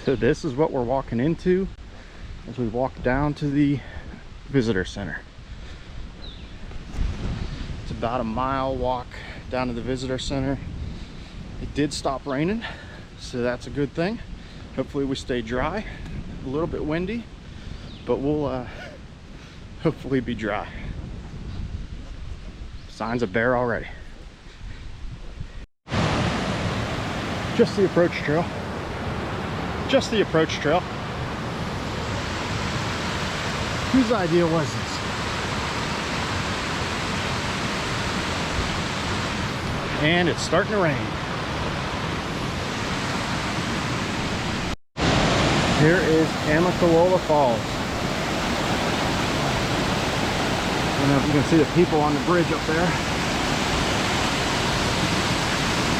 So this is what we're walking into as we walk down to the visitor center. It's about a mile walk down to the visitor center. It did stop raining, so that's a good thing. Hopefully we stay dry. A little bit windy, but we'll hopefully be dry. Signs of bear already. Just the approach trail. Just the approach trail. Whose idea was this? And it's starting to rain. Here is Amicalola Falls. I don't know if you can see the people on the bridge up there.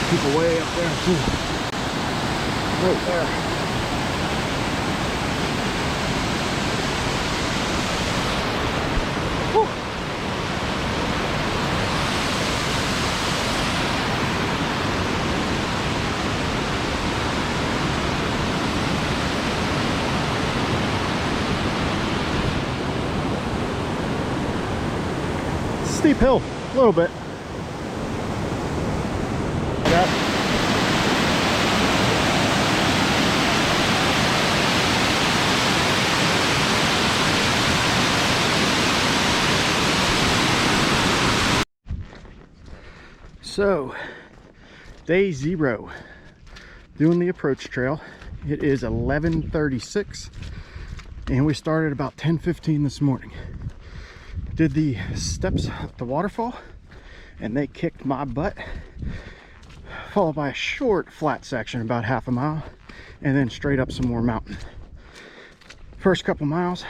People way up there too. Right there. Whew. Steep hill, a little bit. So, day 0, doing the approach trail. It is 11:36, and we started about 10:15 this morning. Did the steps up the waterfall, and they kicked my butt, followed by a short flat section about half a mile, and then straight up some more mountain. First couple miles,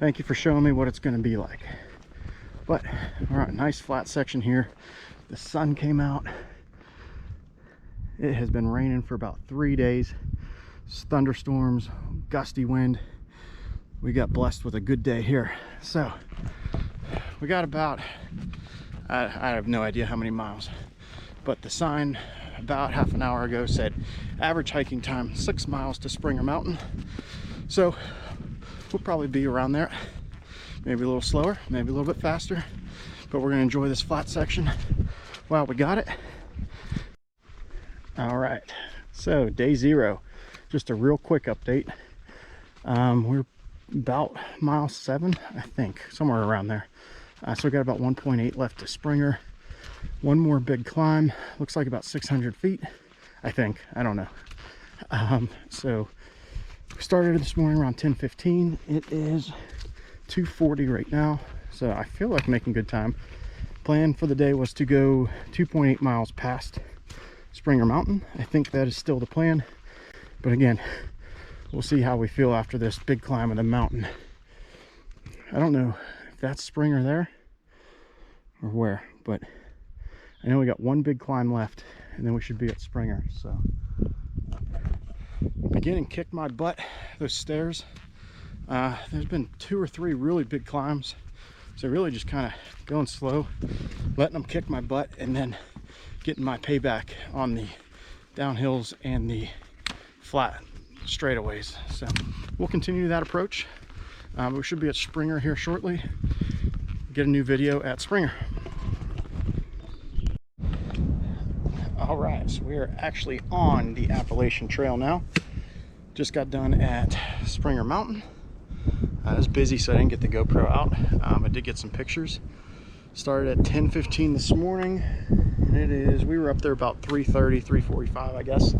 thank you for showing me what it's going to be like. But all right, nice flat section here. The sun came out. It has been raining for about 3 days. Thunderstorms, gusty wind. We got blessed with a good day here. So we got about, I have no idea how many miles, but the sign about half an hour ago said average hiking time 6 miles to Springer Mountain. So we'll probably be around there. Maybe a little slower, maybe a little bit faster, but we're gonna enjoy this flat section while we got it. All right, so day 0, just a real quick update. We're about mile 7, I think, somewhere around there. So we got about 1.8 left to Springer. One more big climb, looks like about 600 feet, I think, I don't know. So we started this morning around 10:15. It is 2:40 right now, so I feel like making good time. Plan for the day was to go 2.8 miles past Springer Mountain. I think that is still the plan, but again, we'll see how we feel after this big climb of the mountain. I don't know if that's Springer there or where, but I know we got one big climb left and then we should be at Springer. So beginning kicked my butt, those stairs. There's been 2 or 3 really big climbs, so really just kind of going slow, letting them kick my butt, and then getting my payback on the downhills and the flat straightaways. So we'll continue that approach. We should be at Springer here shortly. Get a new video at Springer. All right, so we are actually on the Appalachian Trail now. Just got done at Springer Mountain. I was busy, so I didn't get the GoPro out. I did get some pictures. Started at 10:15 this morning. We were up there about 3:30, 3:45, I guess.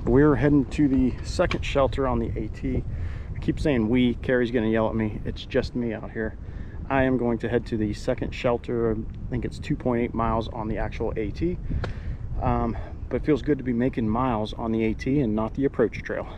We're heading to the second shelter on the AT. I keep saying we, Carrie's gonna yell at me. It's just me out here. I am going to head to the second shelter. I think it's 2.8 miles on the actual AT. But it feels good to be making miles on the AT and not the approach trail.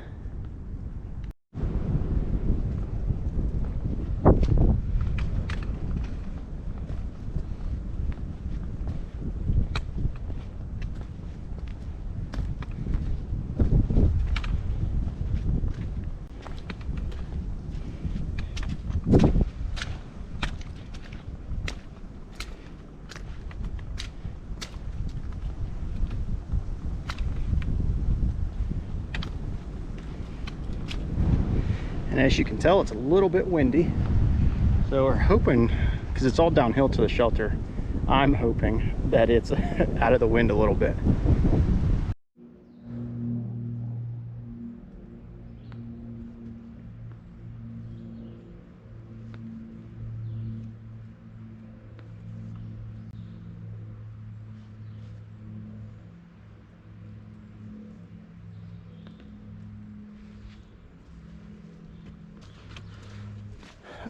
And as you can tell, it's a little bit windy. So we're hoping, because it's all downhill to the shelter, I'm hoping that it's out of the wind a little bit.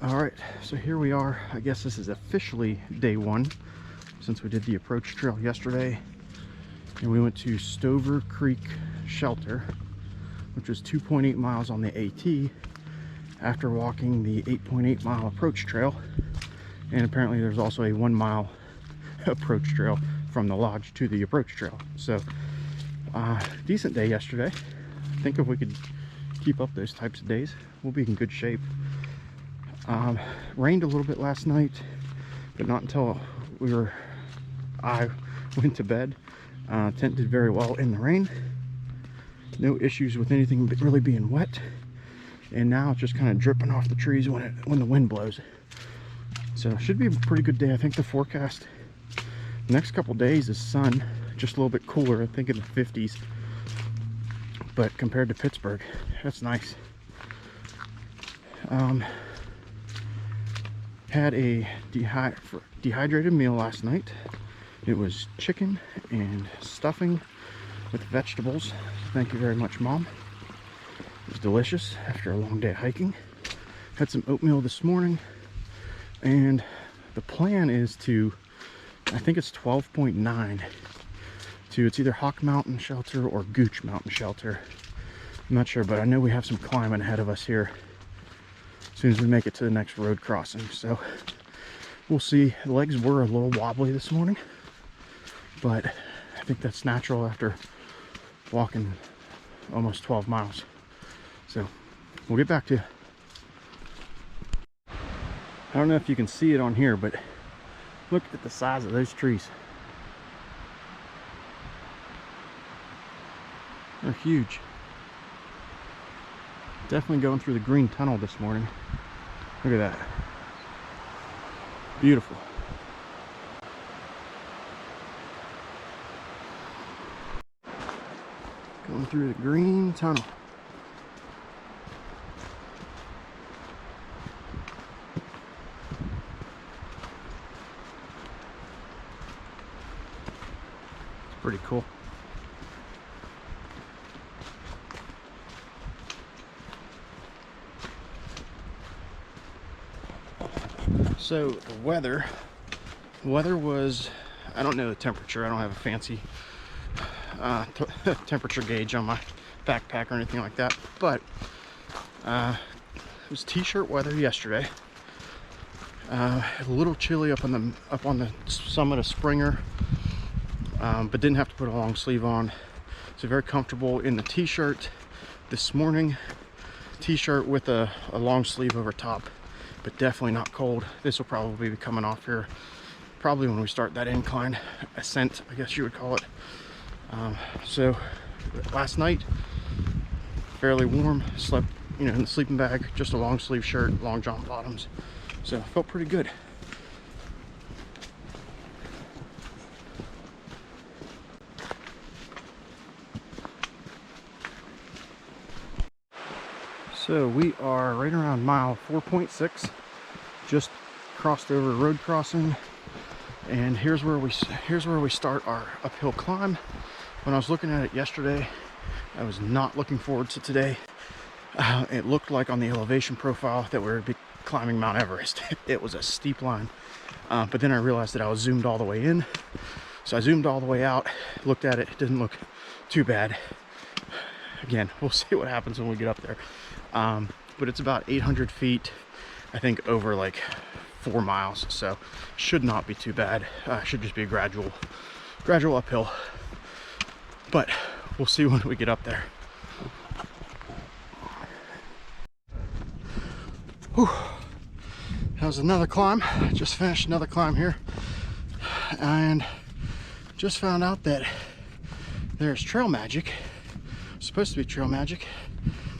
All right, so here we are. I guess this is officially day one, since we did the approach trail yesterday. And we went to Stover Creek Shelter, which was 2.8 miles on the AT, after walking the 8.8 mile approach trail. And apparently there's also a 1 mile approach trail from the lodge to the approach trail. So decent day yesterday. I think if we could keep up those types of days, we'll be in good shape. Rained a little bit last night, but not until I went to bed. Tent did very well in the rain. No issues with anything really being wet. And now it's just kind of dripping off the trees when the wind blows. So it should be a pretty good day. I think the forecast the next couple days is sun, just a little bit cooler, I think in the 50s. But compared to Pittsburgh, that's nice. Had a dehydrated meal last night. It was chicken and stuffing with vegetables. Thank you very much, Mom. It was delicious after a long day of hiking. Had some oatmeal this morning, and the plan is to, I think it's 12.9 to, it's either Hawk Mountain Shelter or Gooch Mountain Shelter. I'm not sure, but I know we have some climbing ahead of us here as soon as we make it to the next road crossing. So we'll see. The legs were a little wobbly this morning, but I think that's natural after walking almost 12 miles. So we'll get back to you. I don't know if you can see it on here, but look at the size of those trees. They're huge. Definitely going through the green tunnel this morning. Look at that. Beautiful. Going through the green tunnel. It's pretty cool. So the weather was, I don't know the temperature. I don't have a fancy temperature gauge on my backpack or anything like that, but it was t-shirt weather yesterday. A little chilly up on the summit of Springer, but didn't have to put a long sleeve on. So very comfortable in the t-shirt this morning. T-shirt with a long sleeve over top, but definitely not cold. This will probably be coming off here probably when we start that incline ascent, I guess you would call it. So last night, fairly warm, slept in the sleeping bag, just a long sleeve shirt, long john bottoms, so felt pretty good. So we are right around mile 4.6, just crossed over a road crossing, and here's where we start our uphill climb. When I was looking at it yesterday, I was not looking forward to today. It looked like on the elevation profile that we would be climbing Mount Everest. It was a steep line, but then I realized that I was zoomed all the way in, so I zoomed all the way out, looked at it. It didn't look too bad. Again, we'll see what happens when we get up there. But it's about 800 feet, I think, over like 4 miles, so should not be too bad. Should just be a gradual uphill, but we'll see when we get up there. Whew. That was another climb. Just finished another climb here, and just found out that there's trail magic, supposed to be trail magic,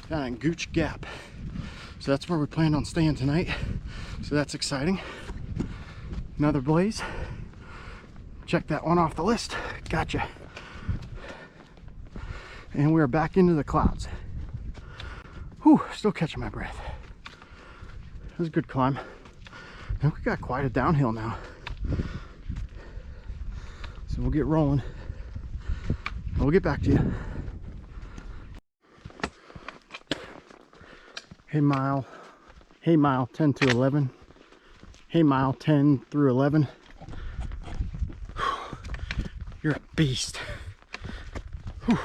down in Gooch Gap. So that's where we planned on staying tonight. So that's exciting. Another blaze. Check that one off the list. Gotcha. And we're back into the clouds. Whew, still catching my breath. That was a good climb. And we got quite a downhill now. So we'll get rolling. We'll get back to you. Hey mile 10 to 11. Hey mile 10 through 11. You're a beast. Whew.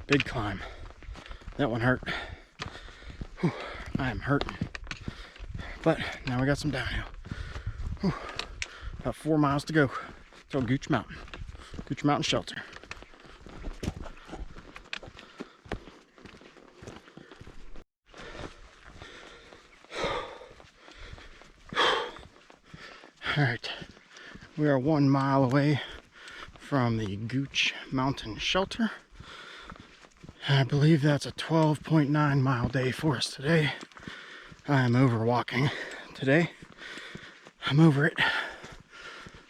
Big climb. That one hurt. Whew. I am hurt. But now we got some downhill. Whew. About 4 miles to go to Gooch Mountain. Gooch Mountain Shelter. Alright, we are 1 mile away from the Gooch Mountain Shelter. I believe that's a 12.9 mile day for us today. I am over walking today. I'm over it.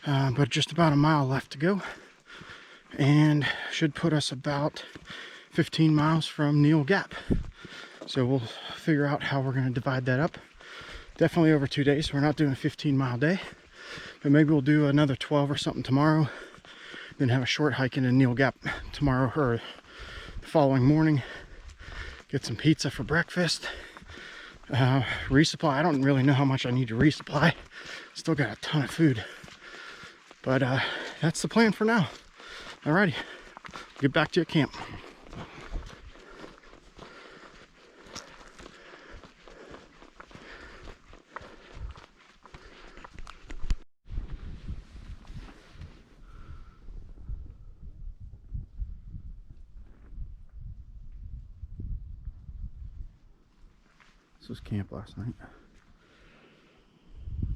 But just about a mile left to go. And should put us about 15 miles from Neal Gap. So we'll figure out how we're going to divide that up. Definitely over 2 days. We're not doing a 15-mile day. But maybe we'll do another 12 or something tomorrow. Then have a short hike into Neal Gap tomorrow or the following morning. Get some pizza for breakfast. Resupply. I don't really know how much I need to resupply. Still got a ton of food. But that's the plan for now. Alrighty. Get back to your camp. This was camp last night.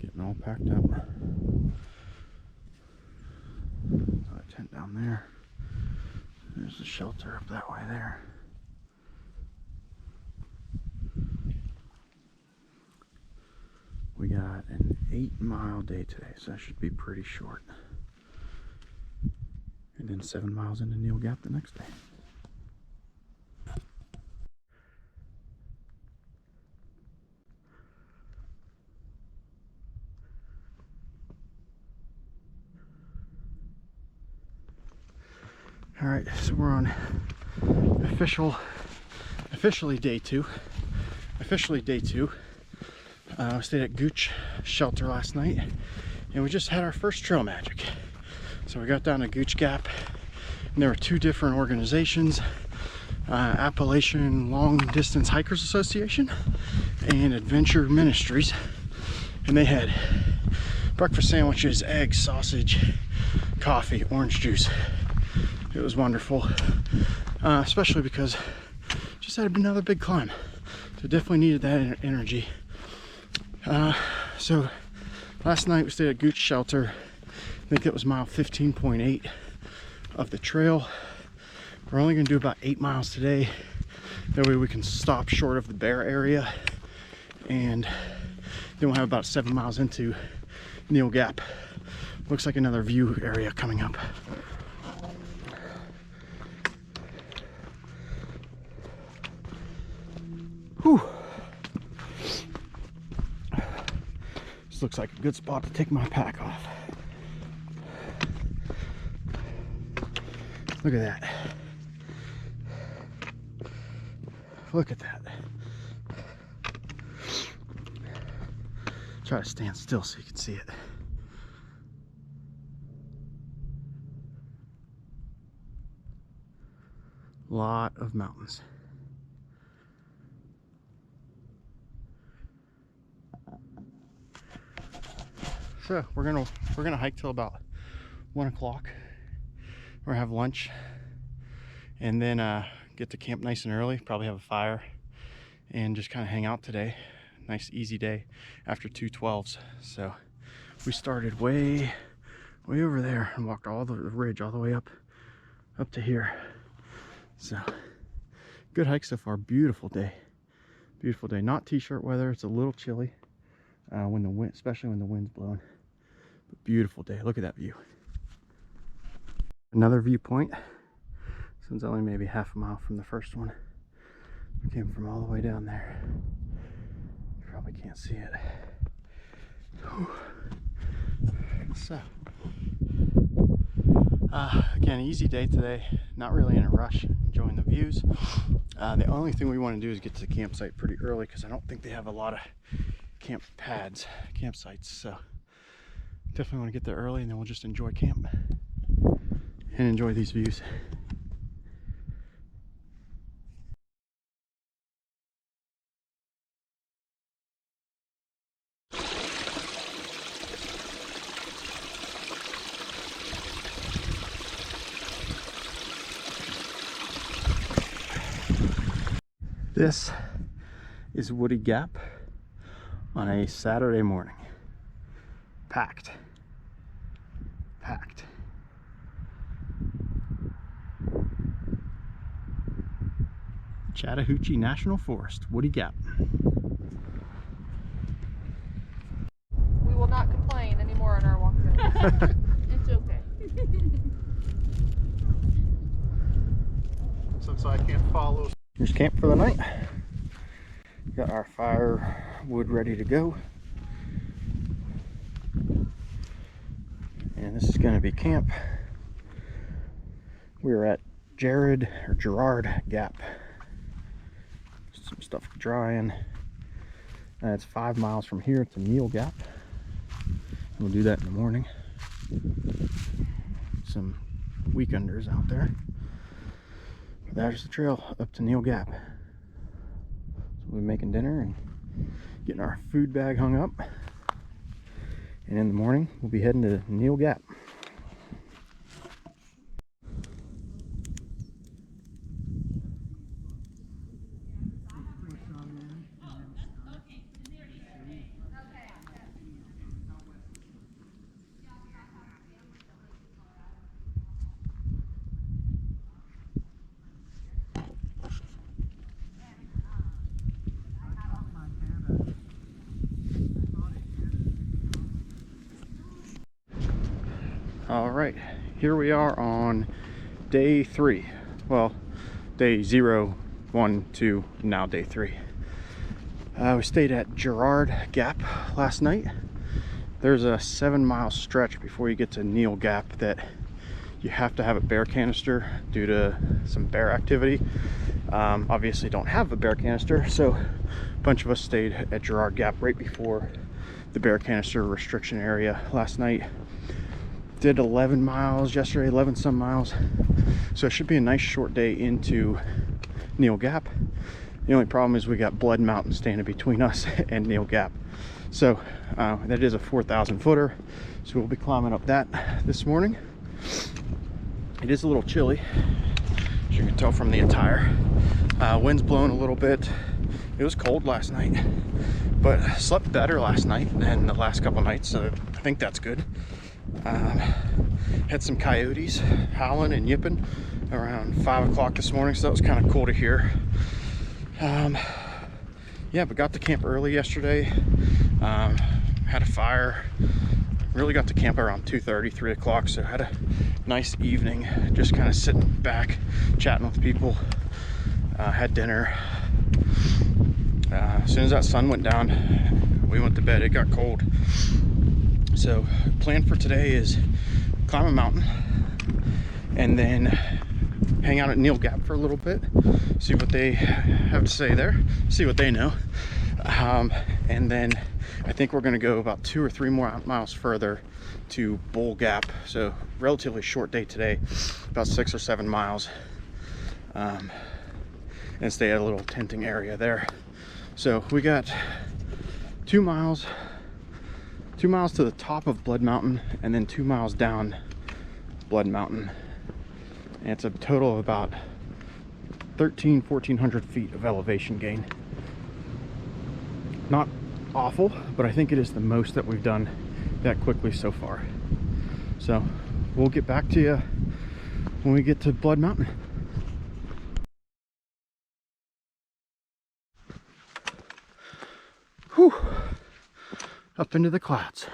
Getting all packed up. Got a tent down there. There's the shelter up that way there. We got an 8-mile day today, so that should be pretty short. And then 7 miles into Neal Gap the next day. All right, so we're on officially day two. We stayed at Gooch Shelter last night, and we just had our first trail magic. So we got down to Gooch Gap, and there were 2 different organizations, Appalachian Long Distance Hikers Association and Adventure Ministries, and they had breakfast sandwiches, eggs, sausage, coffee, orange juice. It was wonderful, especially because just had another big climb. So definitely needed that energy. So last night we stayed at Gooch Shelter. I think that was mile 15.8 of the trail. We're only going to do about 8 miles today. That way we can stop short of the bear area. And then we'll have about 7 miles into Neal Gap. Looks like another view area coming up. Whew. This looks like a good spot to take my pack off. Look at that. Look at that. Try to stand still so you can see it. Lot of mountains. So we're gonna hike till about 1 o'clock. We're gonna have lunch and then get to camp nice and early, probably have a fire and just kind of hang out today. Nice easy day after 2 12s. So we started way over there and walked all the ridge all the way up to here. So good hike so far. Beautiful day. Beautiful day. Not t-shirt weather. It's a little chilly when the wind, especially when the wind's blowing. But beautiful day. Look at that view. Another viewpoint. This one's only maybe half a mile from the first one. We came from all the way down there. You probably can't see it. Whew. So, again, easy day today. Not really in a rush. Enjoying the views. The only thing we want to do is get to the campsite pretty early because I don't think they have a lot of campsites. So definitely want to get there early, and then we'll just enjoy camp and enjoy these views. This is Woody Gap on a Saturday morning. Packed. Packed. Chattahoochee National Forest, Woody Gap. We will not complain anymore on our walk through. It's okay. Since I can't follow. Here's camp for the night. Got our firewood ready to go. And this is going to be camp. We're at Gerard Gap. Some stuff drying. It's 5 miles from here to Neal Gap. We'll do that in the morning. Some weekenders out there. There's the trail up to Neal Gap. So we'll be making dinner and getting our food bag hung up. And in the morning, we'll be heading to Neal Gap. All right, here we are on day 3. Well, day 0, 1, 2, now day 3. We stayed at Gerard Gap last night. There's a 7-mile stretch before you get to Neal Gap that you have to have a bear canister due to some bear activity. Obviously don't have a bear canister, so a bunch of us stayed at Gerard Gap right before the bear canister restriction area last night. Did 11 miles yesterday, 11 some miles. So it should be a nice short day into Neal Gap. The only problem is we got Blood Mountain standing between us and Neal Gap. So that is a 4,000 footer. So we'll be climbing up that this morning. It is a little chilly, as you can tell from the attire. Wind's blowing a little bit. It was cold last night, but slept better last night than the last couple nights, so I think that's good. Had some coyotes howling and yipping around 5 o'clock this morning, so that was kind of cool to hear. Yeah, but got to camp early yesterday. Had a fire. Really got to camp around 2:30, 3 o'clock, so had a nice evening, just kind of sitting back, chatting with people. Had dinner. As soon as that sun went down, we went to bed. It got cold. So plan for today is climb a mountain and then hang out at Neal Gap for a little bit, see what they have to say there, see what they know. And then I think we're gonna go about 2 or 3 more miles further to Bull Gap. So relatively short day today, about 6 or 7 miles, and stay at a little tenting area there. So we got 2 miles to the top of Blood Mountain, and then 2 miles down Blood Mountain. And it's a total of about 1,400 feet of elevation gain. Not awful, but I think it is the most that we've done that quickly so far. So we'll get back to you when we get to Blood Mountain. Whew. Up into the clouds.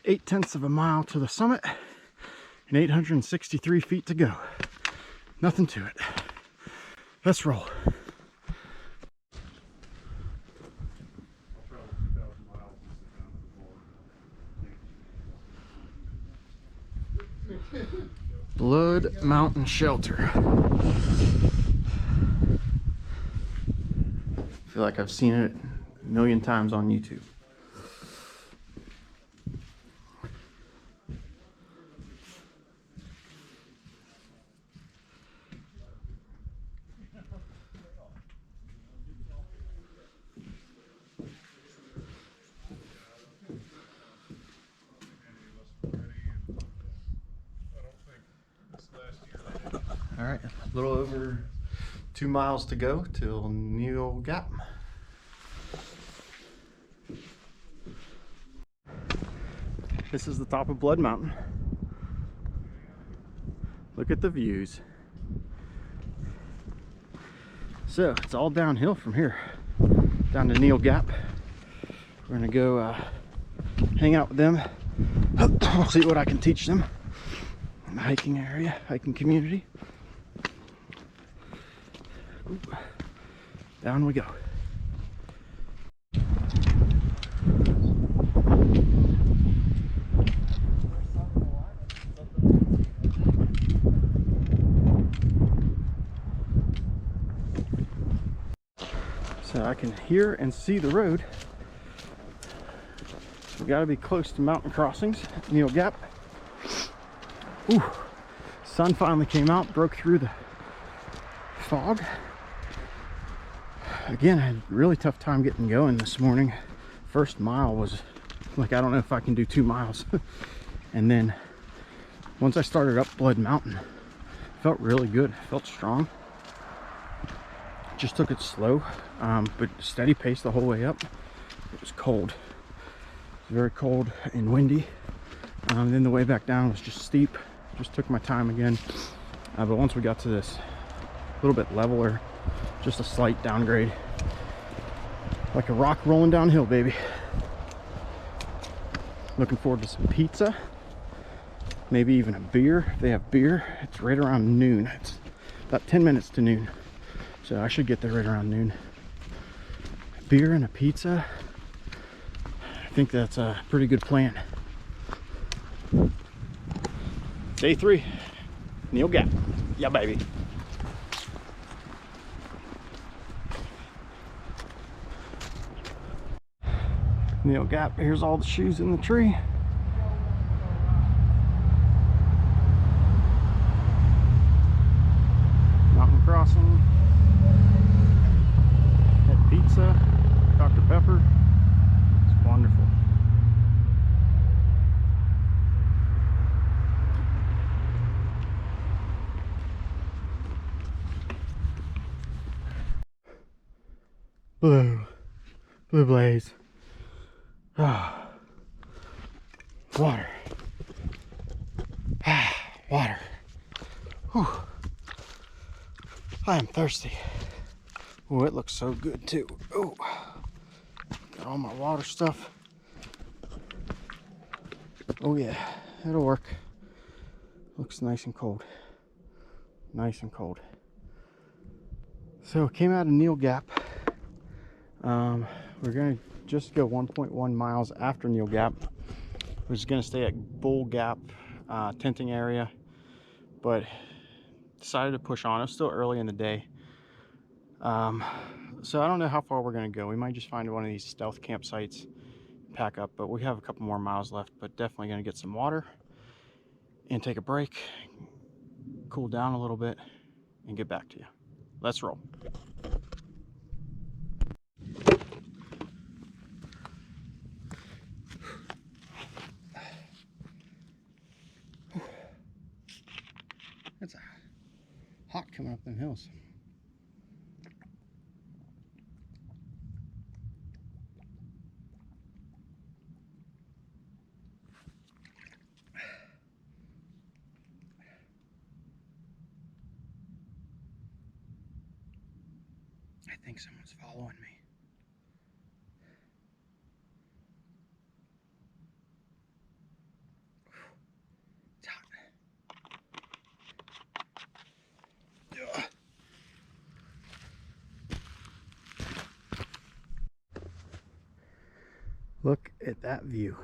0.8 of a mile to the summit and 863 feet to go. Nothing to it. Let's roll. Blood Mountain Shelter. I feel like I've seen it a million times on YouTube. All right, a little over 2 miles to go till Neil Gap. This is the top of Blood Mountain. Look at the views. So it's all downhill from here, down to Neil Gap. We're gonna go hang out with them. I'll see what I can teach them in the hiking area, hiking community. Ooh. Down we go. So I can hear and see the road. So we gotta be close to mountain crossings, Neil Gap. Ooh, sun finally came out, broke through the fog. Again, I had a really tough time getting going this morning. First mile was like, I don't know if I can do 2 miles. And then once I started up Blood Mountain, felt really good, felt strong. Just took it slow, but steady pace the whole way up. It was cold. It was very cold and windy. Then the way back down was just steep. Just took my time again. But once we got to this a little bit leveler, just a slight downgrade. Like a rock rolling downhill, baby. Looking forward to some pizza. Maybe even a beer. If they have beer, it's right around noon. It's about 10 minutes to noon. So I should get there right around noon. Beer and a pizza. I think that's a pretty good plan. Day 3, Neil Gap. Yeah, baby. Neil Gap, here's all the shoes in the tree. Mountain crossing. Had pizza, Dr. Pepper. It's wonderful. Blue blaze. Ah, water. Ah, water. Whew. I am thirsty. Oh, it looks so good too. Oh, got all my water stuff. Oh yeah, it'll work. Looks nice and cold. Nice and cold. So came out of Neil Gap. We're gonna just go 1.1 miles after Neil Gap. We're just gonna stay at Bull Gap tenting area, but decided to push on. It's still early in the day, so I don't know how far we're gonna go. We might just find one of these stealth campsites, pack up, but we have a couple more miles left. But definitely gonna get some water and take a break, cool down a little bit, and get back to you. Let's roll. It's hot coming up them hills. I think someone's following me. It's hot. Ugh. Look at that view.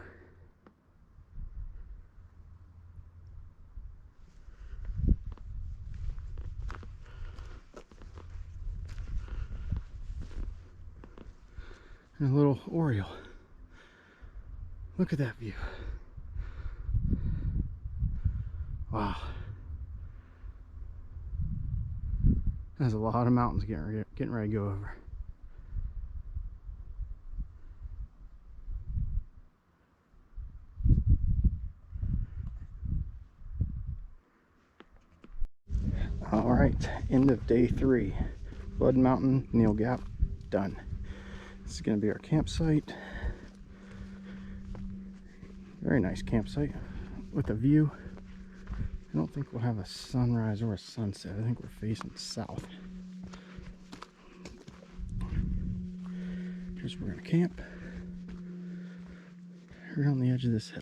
And a little oriole. Look at that view. Wow. There's a lot of mountains getting ready to go over. All right, end of day 3. Blood Mountain, Neal Gap, done. This is going to be our campsite. Very nice campsite with a view. I don't think we'll have a sunrise or a sunset. I think we're facing south. Here's where we're going to camp. Right on the edge of this hill.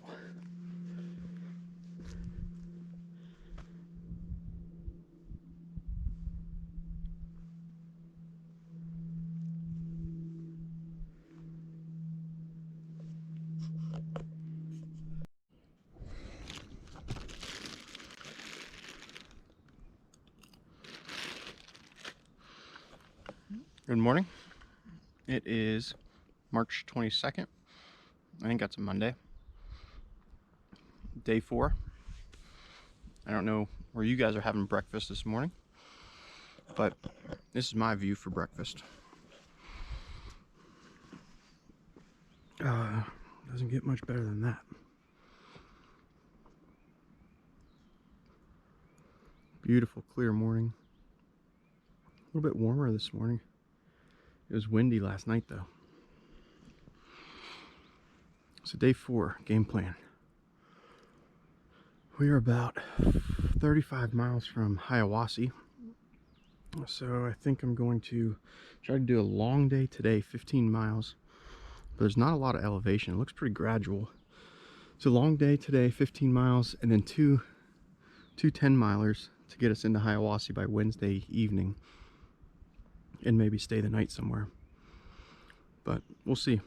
Good morning. It is March 22nd. I think that's a Monday. Day 4. I don't know where you guys are having breakfast this morning, but this is my view for breakfast. Doesn't get much better than that. Beautiful, clear morning. A little bit warmer this morning. It was windy last night though. So day 4, game plan. We are about 35 miles from Hiawassee. So I think I'm going to try to do a long day today, 15 miles. But there's not a lot of elevation. It looks pretty gradual. So long day today, 15 miles, and then two 10-milers to get us into Hiawassee by Wednesday evening. And maybe stay the night somewhere. But we'll see.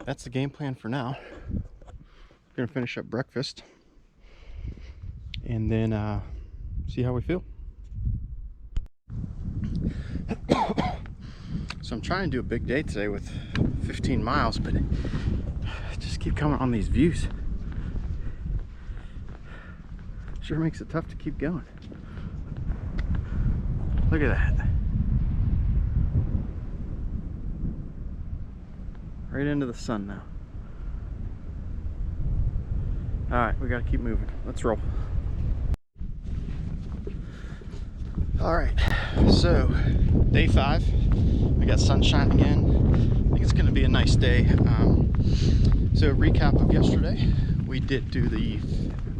That's the game plan for now. We're gonna finish up breakfast and then see how we feel. So I'm trying to do a big day today with 15 miles, but I just keep coming on these views. Sure makes it tough to keep going. Look at that. Right into the sun now. All right, we gotta keep moving. Let's roll. All right, so day 5. We got sunshine again. I think it's gonna be a nice day. So recap of yesterday,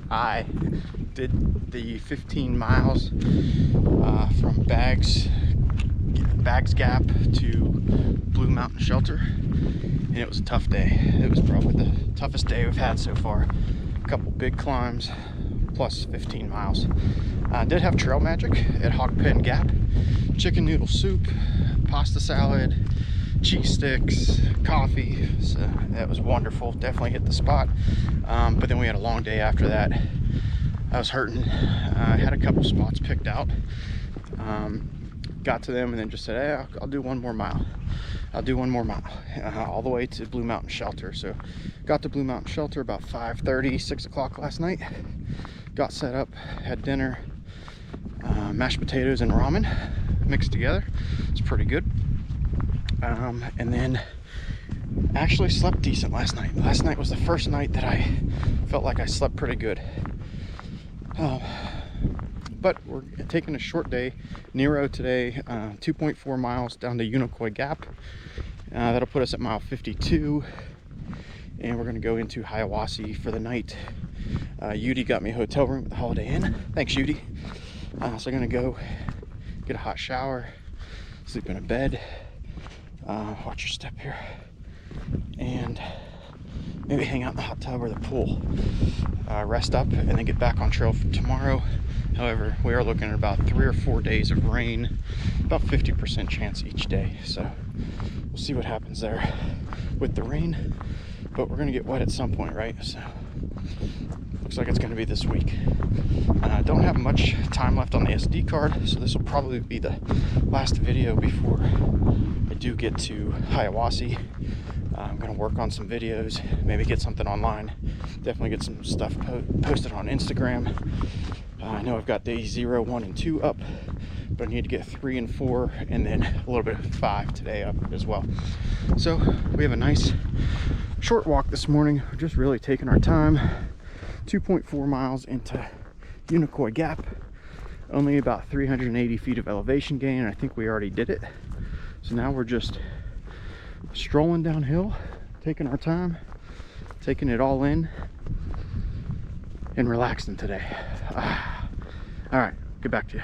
I did the 15 miles from Bags Gap to Blue Mountain Shelter. And it was a tough day. It was probably the toughest day we've had so far. A couple big climbs, plus 15 miles. I did have trail magic at Hog Pen Gap. Chicken noodle soup, pasta salad, cheese sticks, coffee. So that was wonderful. Definitely hit the spot. But then we had a long day after that. I was hurting. I had a couple spots picked out. Got to them and then just said, hey, I'll do one more mile. I'll do one more mile, all the way to Blue Mountain Shelter. So got to Blue Mountain Shelter about 5:30, 6 o'clock last night. Got set up, had dinner, mashed potatoes and ramen mixed together. It's pretty good. And then actually slept decent last night. Last night was the first night that I felt like I slept pretty good. But we're taking a short day. Nero today, 2.4 miles down to Unicoi Gap. That'll put us at mile 52. And we're gonna go into Hiawassee for the night. Yudi got me a hotel room at the Holiday Inn. Thanks, Yudi. So I'm gonna go get a hot shower, sleep in a bed, watch your step here, and maybe hang out in the hot tub or the pool, rest up, and then get back on trail for tomorrow. However, we are looking at about 3 or 4 days of rain, about 50% chance each day. So we'll see what happens there with the rain, but we're gonna get wet at some point, right? So looks like it's gonna be this week. I don't have much time left on the SD card, so this will probably be the last video before I do get to Hiawassee. I'm gonna work on some videos, maybe get something online, definitely get some stuff posted on Instagram. I know I've got days 0, 1, and 2 up, but I need to get 3 and 4, and then a little bit of 5 today up as well. So we have a nice short walk this morning. We're just really taking our time. 2.4 miles into Unicoi Gap, only about 380 feet of elevation gain, and I think we already did it. So now we're just strolling downhill, taking our time, taking it all in, and relaxing today. All right, get back to you.